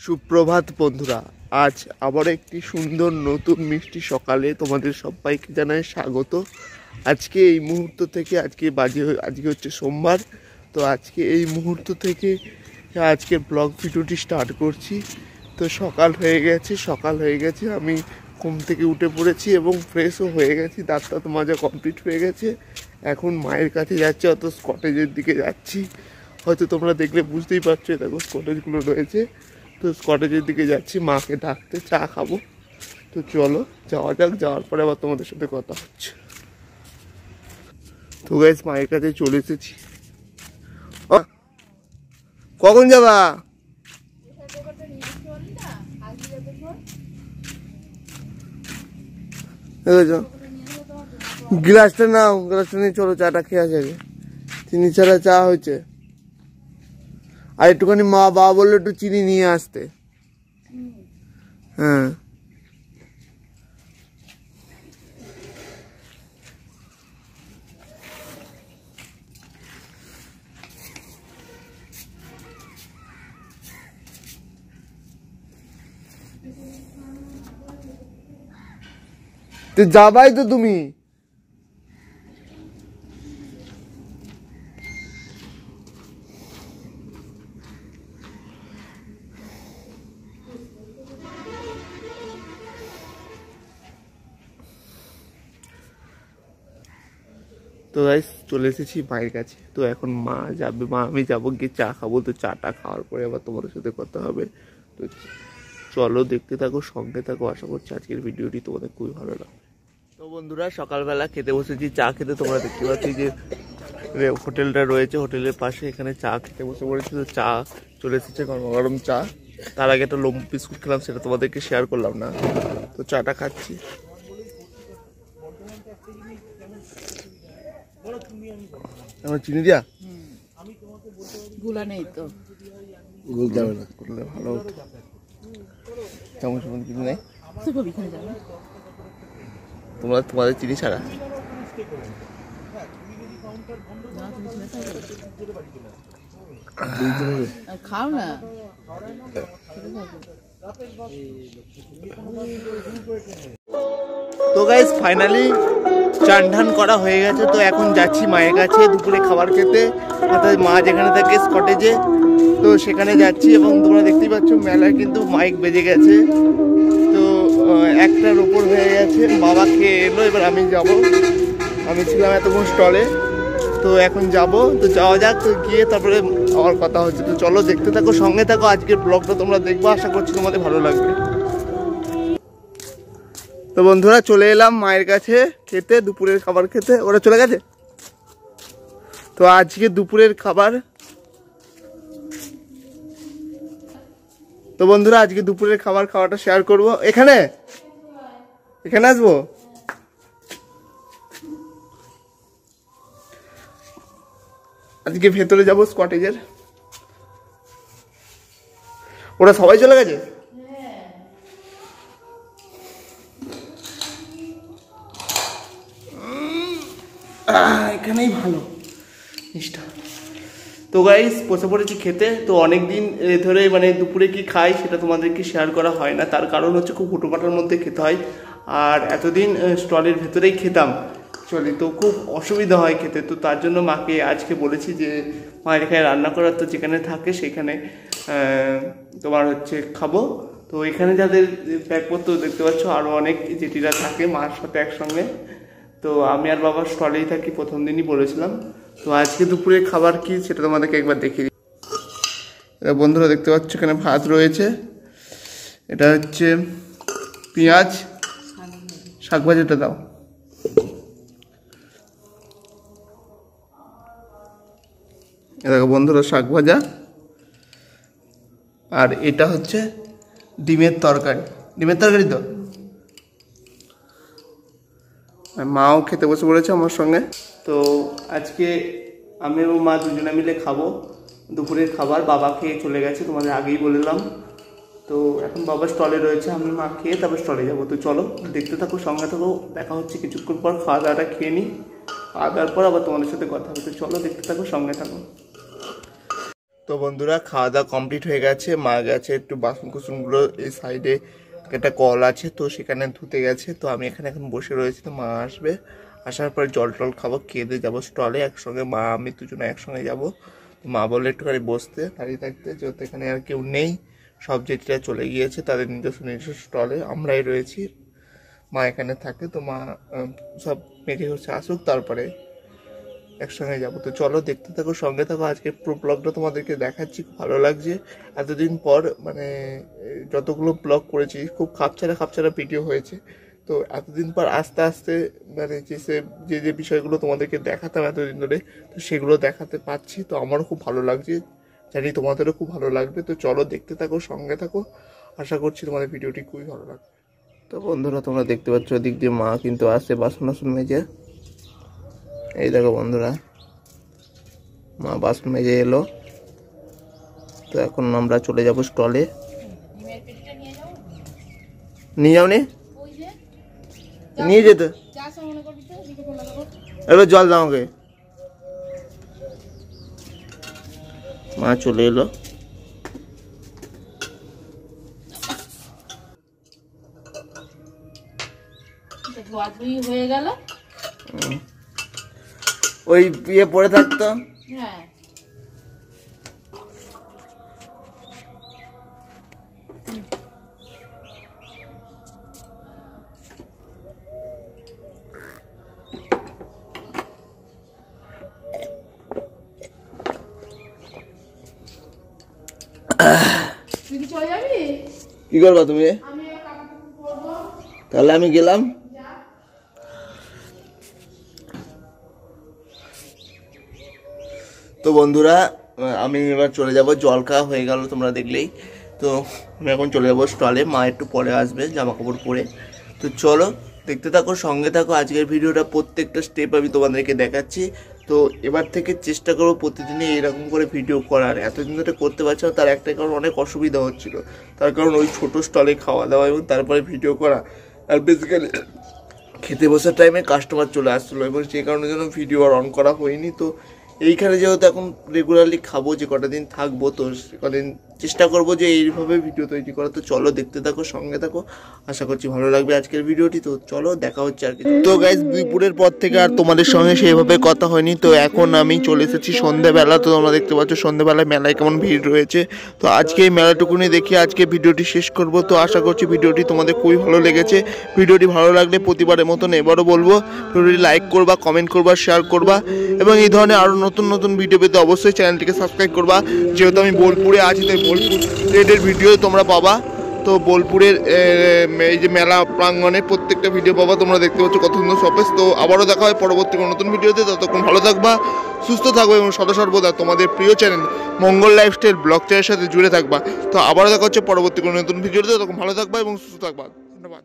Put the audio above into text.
সুপ্রভাত বন্ধুরা, আজ আবার একটি সুন্দর নতুন মিষ্টি সকালে তোমাদের সবাইকে জানাই স্বাগত। আজকে এই মুহূর্ত থেকে আজকে হচ্ছে সোমবার। তো আজকে এই মুহূর্ত থেকে আজকে ব্লগ ভিডিওটি স্টার্ট করছি। তো সকাল হয়ে গেছে, আমি ঘুম থেকে উঠে পড়েছি এবং ফ্রেশও হয়ে গেছি, দাঁত মাজা কমপ্লিট হয়ে গেছে। এখন মায়ের কাছে যাচ্ছি, অত কটেজের দিকে যাচ্ছি। হয়তো তোমরা দেখলে বুঝতেই পারছো, দেখো কটেজগুলো রয়েছে। তো কটেজের দিকে যাচ্ছি মাকে ডাকতে, চা খাবো। তো চলো যাওয়া যাক, যাওয়ার পরে আবার তোমাদের সাথে কথা হচ্ছে। তো গাইস মায়ের কাছে চলে এসেছি। কখন যাবা? গ্লাসটা নাও, গ্লাসটা নিয়ে চলো, চাটা খেয়ে আসে। চিনি ছাড়া চা হয়েছে। আর একটুখানি মা বাবা বললো একটু চিনি নিয়ে আসতে। হ্যাঁ তো যাবাই তো তুমি। তো গাইস চলে এসেছি মায়ের কাছে। তো এখন মা যাবে, আমি যাবো গিয়ে চা খাবো। তো চাটা খাওয়ার পরে আবার তোমাদের সাথে কথা হবে। তো চলো দেখতে থাকো, সঙ্গে থাকো। আশা করছি আজকের ভিডিওটি তোমাদের খুবই ভালো লাগবে। তো বন্ধুরা সকালবেলা খেতে বসেছি, চা খেতে। তোমরা দেখতে পাচ্ছি যে হোটেলটা রয়েছে, হোটেলের পাশে এখানে চা খেতে বসে পড়েছি। তো চা চলে এসেছে, গরম গরম চা। তার আগে একটা লম্বু বিস্কুট খেলাম, সেটা তোমাদেরকে শেয়ার করলাম না। তো চাটা খাচ্ছি। আমার চিনি দিয়া গুলা নেই তো, গুল যাবে না, করলে ভালো হতো। চামচ কিছু নেই তোমাদের চিনি ছাড়া। খাও না। তো গাইস ফাইনালি চান ঢান করা হয়ে গেছে। তো এখন যাচ্ছি মায়ের কাছে দুপুরে খাবার খেতে, অর্থাৎ মা যেখানে থাকে কটেজে। তো সেখানে যাচ্ছি এবং তোমরা দেখতেই পাচ্ছ মেলায় কিন্তু মাইক বেজে গেছে। তো একটার উপর হয়ে গেছে, বাবা খেয়ে এলো, এবার আমি যাব। আমি ছিলাম এতক্ষণ স্টলে, তো এখন যাব। তো যাওয়া যাক, তো গিয়ে তারপরে আমার কথা হচ্ছে। তো চলো দেখতে থাকো, সঙ্গে থাকো। আজকের ব্লগটা তোমরা দেখবো, আশা করছি তোমাদের ভালো লাগবে। তো বন্ধুরা চলে এলাম মায়ের কাছে খেতে, দুপুরের খাবার খেতে। ওরা চলে গেছে। তো আজকে দুপুরের খাবার, তো বন্ধুরা আজকে দুপুরের খাবার খাওয়াটা শেয়ার করব। এখানে আসবো। আজকে ভেতরে যাবো কটেজের। ওরা সবাই চলে গেছে। এখানেই ভালো জিনিসটা। তো গাইস বসে পড়েছি খেতে। তো অনেকদিন ধরে মানে দুপুরে কি খাই সেটা তোমাদেরকে শেয়ার করা হয় না, তার কারণ হচ্ছে খুব হুটোপাটার মধ্যে খেতে হয়। আর এতদিন স্টলের ভেতরেই খেতাম চলি, তো খুব অসুবিধা হয় খেতে। তো তার জন্য মাকে আজকে বলেছি যে মায়ের এখানে রান্না করার, তো যেখানে থাকে সেখানে তোমার হচ্ছে খাবো। তো এখানে যাদের ব্যাগপত্র দেখতে পাচ্ছ আরও অনেক জেঠিরা থাকে মার সাথে একসঙ্গে। তো আমি আর বাবা স্টলেই থাকি, প্রথম দিনই বলেছিলাম। তো আজকে দুপুরে খাবার কি সেটা তোমাদেরকে একবার দেখিয়ে দিই। এটা বন্ধুরা দেখতে পাচ্ছ এখানে ভাত রয়েছে, এটা হচ্ছে পেঁয়াজ, শাক ভাজিটা দাও। দেখো বন্ধুরা শাক ভাজা, আর এটা হচ্ছে ডিমের তরকারি। তো মাও খেতে বসে পড়েছে আমার সঙ্গে। তো আজকে আমি ও মা দুজনে মিলে খাবো দুপুরের খাবার। বাবা খেয়ে চলে গেছে, তোমাদের আগেই বললাম। তো এখন বাবা স্টলে রয়েছে, আমি মা খেয়ে তারপর স্টলে যাবো। তো চলো দেখতে থাকো, সঙ্গে থাকো। দেখা হচ্ছে কিছুক্ষণ পর। খাওয়া দাওয়াটা খেয়ে নিই, খাওয়া দাওয়ার পর আবার তোমাদের সাথে কথা হবে। তো চলো দেখতে থাকো, সঙ্গে থাকো। তো বন্ধুরা খাওয়া দাওয়া কমপ্লিট হয়ে গেছে, মা গেছে একটু বাসন কুসনগুলো এই সাইডে একটা কল আছে তো সেখানে ধুতে গেছে। তো আমি এখানে এখন বসে রয়েছি, তো মা আসবে, আসার পর জল টল খাবো, খেয়ে দিয়ে যাবো স্টলে একসঙ্গে, মা আমি দুজনে একসঙ্গে যাবো। তো মা বললে একটুখানি বসতে দাঁড়িয়ে থাকতে, যেহেতু এখানে আর কেউ নেই, সব যেটা চলে গিয়েছে তাদের নিজস্ব নিজস্ব স্টলে, আমরাই রয়েছি, মা এখানে থাকে। তো মা সব মেখে হচ্ছে আসুক তারপরে একসঙ্গে যাবো। তো চলো দেখতে থাকো, সঙ্গে থাকো, আজকে পুরো ব্লগটা তোমাদেরকে দেখাচ্ছি। খুব ভালো লাগছে এতদিন পর, মানে যতগুলো ব্লগ করেছি খুব খাপছাড়া ভিডিও হয়েছে। তো এতদিন পর আস্তে আস্তে মানে যে যে বিষয়গুলো তোমাদেরকে দেখাতাম এতদিন ধরে, তো সেগুলো দেখাতে পাচ্ছি। তো আমারও খুব ভালো লাগছে, জানি তোমাদেরও খুব ভালো লাগবে। তো চলো দেখতে থাকো, সঙ্গে থাকো, আশা করছি তোমাদের ভিডিওটি খুবই ভালো লাগবে। তো বন্ধুরা তোমরা দেখতে পাচ্ছ ওদিক দিয়ে মা কিন্তু আসছে বাসন টাসন মেজে, এই দেখো বন্ধুরা মা বাসন মেজে এলো। তো এখন আমরা চলে যাব স্টলে। নিয়ে যাও, নিয়ে যেতে এবার জল দাও আমাকে। মা চলে এলো। হয়ে গেল ওই ইয়ে পড়ে থাকতো। হ্যাঁ তুই কি চলে যাবি? কি করবা তুমি? আমি করবো। তাহলে আমি গেলাম। তো বন্ধুরা আমি এবার চলে যাব, জল খাওয়া হয়ে গেল তোমরা দেখলেই। তো আমি এখন চলে যাবো স্টলে, মা একটু পরে আসবে জামা কাপড় পরে। তো চলো দেখতে থাকো, সঙ্গে থাকো, আজকের ভিডিওটা প্রত্যেকটা স্টেপ আমি তোমাদেরকে দেখাচ্ছি। তো এবার থেকে চেষ্টা করবো প্রতিদিনই এরকম করে ভিডিও করার। এতদিন ধরে করতে পারছি না, তার একটা কারণ অনেক অসুবিধা হচ্ছিল, তার কারণ ওই ছোটো স্টলে খাওয়া দাওয়া এবং তারপরে ভিডিও করা, আর বেসিক্যালি খেতে বসার টাইমে কাস্টমার চলে আসছিলো এবং সেই কারণের জন্য ভিডিও আর অন করা হয়নি। তো এইখানে যেহেতু এখন রেগুলারলি খাবো, যে কটা দিন থাকবো, তো কদিন চেষ্টা করবো যে এইভাবে ভিডিও তৈরি করা। তো চলো দেখতে থাকো, সঙ্গে থাকো, আশা করছি ভালো লাগবে আজকের ভিডিওটি। তো চলো দেখা হচ্ছে আর কি। তো গাইস দুপুরের পর থেকে আর তোমাদের সঙ্গে সেইভাবে কথা হয়নি। তো এখন আমি চলে এসেছি সন্ধ্যাবেলা। তো তোমরা দেখতে পাচ্ছ সন্ধ্যাবেলায় মেলায় কেমন ভিড় রয়েছে। তো আজকে এই মেলাটুকুনি দেখে আজকে ভিডিওটি শেষ করব। তো আশা করছি ভিডিওটি তোমাদের খুবই ভালো লেগেছে। ভিডিওটি ভালো লাগলে প্রতিবারের মতন এবারও বলবো ভিডিওটি লাইক করবা, কমেন্ট করবা, শেয়ার করবা এবং এই ধরনের আরও নতুন নতুন ভিডিও পেতে অবশ্যই চ্যানেলটিকে সাবস্ক্রাইব করবা। যেহেতু আমি বোলপুরে আছি, তাই বোলপুর রিলেটেড ভিডিও তোমরা পাবা। তো বোলপুরের এই যে মেলা প্রাঙ্গণে প্রত্যেকটা ভিডিও পাবা। তোমরা দেখতে পাচ্ছ কত সুন্দর শপেস। তো আবারও দেখা হয় পরবর্তী কোনো নতুন ভিডিওতে। ততক্ষণ ভালো থাকবা, সুস্থ থাকবে এবং সদা সর্বদা তোমাদের প্রিয় চ্যানেল মঙ্গল লাইফস্টাইল ব্লগ চ্যানেলের সাথে জুড়ে থাকবা। তো আবারও দেখা হচ্ছে পরবর্তী কোনো নতুন ভিডিওতে। ততক্ষণ ভালো থাকবা এবং সুস্থ থাকবা। ধন্যবাদ।